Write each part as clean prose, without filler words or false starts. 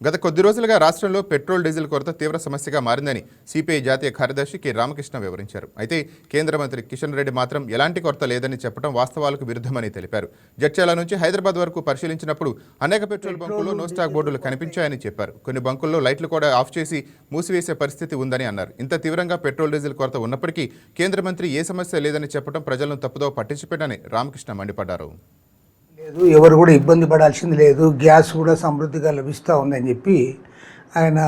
గత కొద్ది రోజులుగా రాష్ట్రంలో పెట్రోల్ డీజిల్ కొరత తీవ్ర సమస్యగా మారిందని సిపిఐ జాతీయ కార్యదర్శి కె రామకృష్ణ వివరించారు. అయితే కేంద్ర మంత్రి కిషన్ రెడ్డి మాత్రం ఎలాంటి కొరత లేదని చెప్పడం వాస్తవాలకు విరుద్ధమని తెలిపారు. జడ్చర్ల నుంచి హైదరాబాద్ వరకు పరిశీలించినప్పుడు అనేక పెట్రోల్ బంకుల్లో నో స్టాక్ బోర్డులు కనిపించాయని చెప్పారు. కొన్ని బంకుల్లో లైట్లు కూడా ఆఫ్ చేసి మూసివేసే పరిస్థితి ఉందని అన్నారు. ఇంత తీవ్రంగా పెట్రోల్ డీజిల్ కొరత ఉన్నప్పటికీ కేంద్ర మంత్రి ఏ సమస్య లేదని చెప్పడం ప్రజలను తప్పుదో పట్టించిపెట్టని రామకృష్ణ మండిపడ్డారు. లేదు, ఎవరు కూడా ఇబ్బంది పడాల్సింది లేదు, గ్యాస్ కూడా సమృద్ధిగా లభిస్తూ ఉందని చెప్పి ఆయన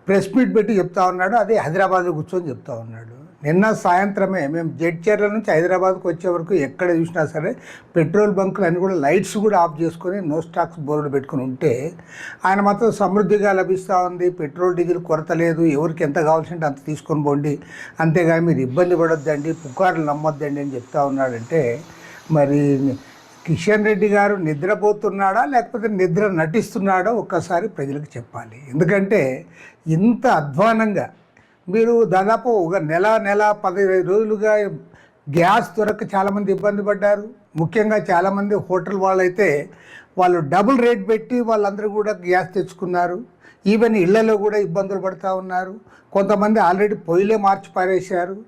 ప్రెస్ మీట్ పెట్టి చెప్తా ఉన్నాడు. అదే హైదరాబాద్లో కూర్చొని చెప్తా ఉన్నాడు. నిన్న సాయంత్రమే మేము జడ్చర్ల నుంచి హైదరాబాద్కి వచ్చే వరకు ఎక్కడ చూసినా సరే పెట్రోల్ బంకులు అన్నీ కూడా లైట్స్ కూడా ఆఫ్ చేసుకొని నో స్టాక్స్ బోర్డు పెట్టుకుని ఉంటే ఆయన మాత్రం సమృద్ధిగా లభిస్తూ ఉంది, పెట్రోల్ డీజిల్ కొరత లేదు, ఎవరికి ఎంత కావాల్సింటే అంత తీసుకొని పోండి, అంతేగాని మీరు ఇబ్బంది పడొద్దండి, పుకార్లు నమ్మొద్దండి అని చెప్తా ఉన్నాడంటే మరి కిషన్ రెడ్డి గారు నిద్రపోతున్నాడా లేకపోతే నిద్ర నటిస్తున్నాడో ఒక్కసారి ప్రజలకు చెప్పాలి. ఎందుకంటే ఇంత అధ్వానంగా మీరు దాదాపు ఒక నెల 15 రోజులుగా గ్యాస్ దొరక్క చాలామంది ఇబ్బంది పడ్డారు. ముఖ్యంగా చాలామంది హోటల్ వాళ్ళైతే వాళ్ళు డబుల్ రేట్ పెట్టి వాళ్ళందరూ కూడా గ్యాస్ తెచ్చుకున్నారు. ఈవెన్ ఇళ్లలో కూడా ఇబ్బందులు పడుతూ ఉన్నారు. కొంతమంది ఆల్రెడీ పొయ్యిలే మార్చి పారేశారు.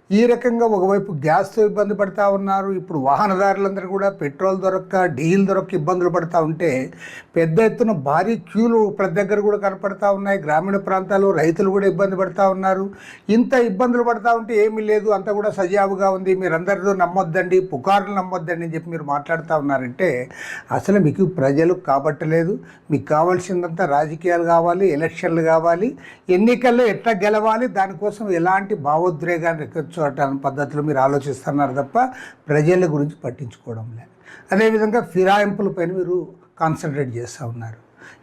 ఈ రకంగా ఒకవైపు గ్యాస్తో ఇబ్బంది పడుతూ ఉన్నారు. ఇప్పుడు వాహనదారులందరూ కూడా పెట్రోల్ దొరక్క డీజిల్ దొరక్క ఇబ్బందులు పడుతూ ఉంటే పెద్ద ఎత్తున భారీ క్యూలు ప్రతి దగ్గర కూడా కనపడతా ఉన్నాయి. గ్రామీణ ప్రాంతాల్లో రైతులు కూడా ఇబ్బంది పడుతూ ఉన్నారు. ఇంత ఇబ్బందులు పడుతూ ఉంటే ఏమీ లేదు, అంతా కూడా సజావుగా ఉంది, మీరందరితో నమ్మొద్దండి, పుకార్లు నమ్మొద్దండి అని చెప్పి మీరు మాట్లాడుతూ ఉన్నారంటే అసలు మీకు ప్రజలు కాబట్టలేదు. మీకు కావాల్సిందంతా రాజకీయాలు కావాలి, ఎలక్షన్లు కావాలి, ఎన్నికల్లో ఎట్లా గెలవాలి, దానికోసం ఎలాంటి భావోద్రేగాన్ని రెక్కచ్చు పద్ధతిలో మీరు ఆలోచిస్తున్నారు తప్ప ప్రజల గురించి పట్టించుకోవడం లేదు. అదేవిధంగా ఫిరాయింపులపైన మీరు కాన్సన్ట్రేట్ చేస్తూ ఉన్నారు.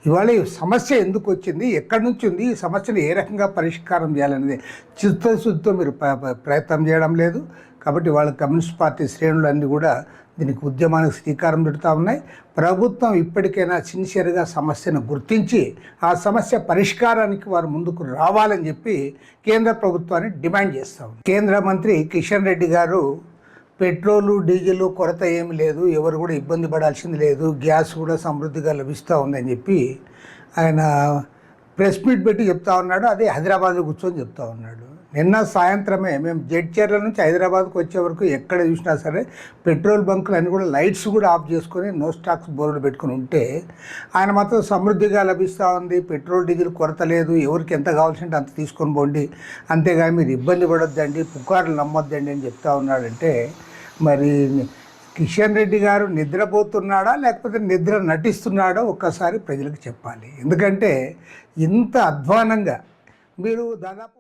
ఇవాళ ఈ సమస్య ఎందుకు వచ్చింది, ఎక్కడి నుంచి ఉంది, ఈ సమస్యను ఏ రకంగా పరిష్కారం చేయాలనేది చిత్తశుద్ధితో మీరు ప్రయత్నం చేయడం లేదు. కాబట్టి వాళ్ళ కమ్యూనిస్ట్ పార్టీ శ్రేణులన్నీ కూడా దీనికి ఉద్యమానికి శ్రీకారం చుడుతూ ఉన్నాయి. ప్రభుత్వం ఇప్పటికైనా సిన్సియర్గా సమస్యను గుర్తించి ఆ సమస్య పరిష్కారానికి వారు ముందుకు రావాలని చెప్పి కేంద్ర ప్రభుత్వాన్ని డిమాండ్ చేస్తూ ఉంది. కేంద్ర మంత్రి కిషన్ రెడ్డి గారు పెట్రోలు డీజిల్ కొరత ఏమి లేదు, ఎవరు కూడా ఇబ్బంది పడాల్సింది లేదు, గ్యాస్ కూడా సమృద్ధిగా లభిస్తూ ఉందని చెప్పి ఆయన ప్రెస్ మీట్ పెట్టి చెప్తా ఉన్నాడు. అదే హైదరాబాద్లో కూర్చొని చెప్తా ఉన్నాడు. నిన్న సాయంత్రమే మేము జడ్చర్ల నుంచి హైదరాబాద్కి వచ్చే వరకు ఎక్కడ చూసినా సరే పెట్రోల్ బంకులు అన్నీ కూడా లైట్స్ కూడా ఆఫ్ చేసుకొని నో స్టాక్స్ బోర్డు పెట్టుకుని ఉంటే ఆయన మాత్రం సమృద్ధిగా లభిస్తూ ఉంది, పెట్రోల్ డీజిల్ కొరత లేదు, ఎవరికి ఎంత కావాల్సింటే అంత తీసుకొని పోండి, అంతేగాని మీరు ఇబ్బంది పడొద్దండి, పుకార్లు నమ్మొద్దండి అని చెప్తా ఉన్నాడంటే మరి కిషన్ రెడ్డి గారు నిద్రపోతున్నాడా లేకపోతే నిద్ర నటిస్తున్నాడో ఒక్కసారి ప్రజలకు చెప్పాలి. ఎందుకంటే ఇంత అధ్వానంగా మీరు దాదాపు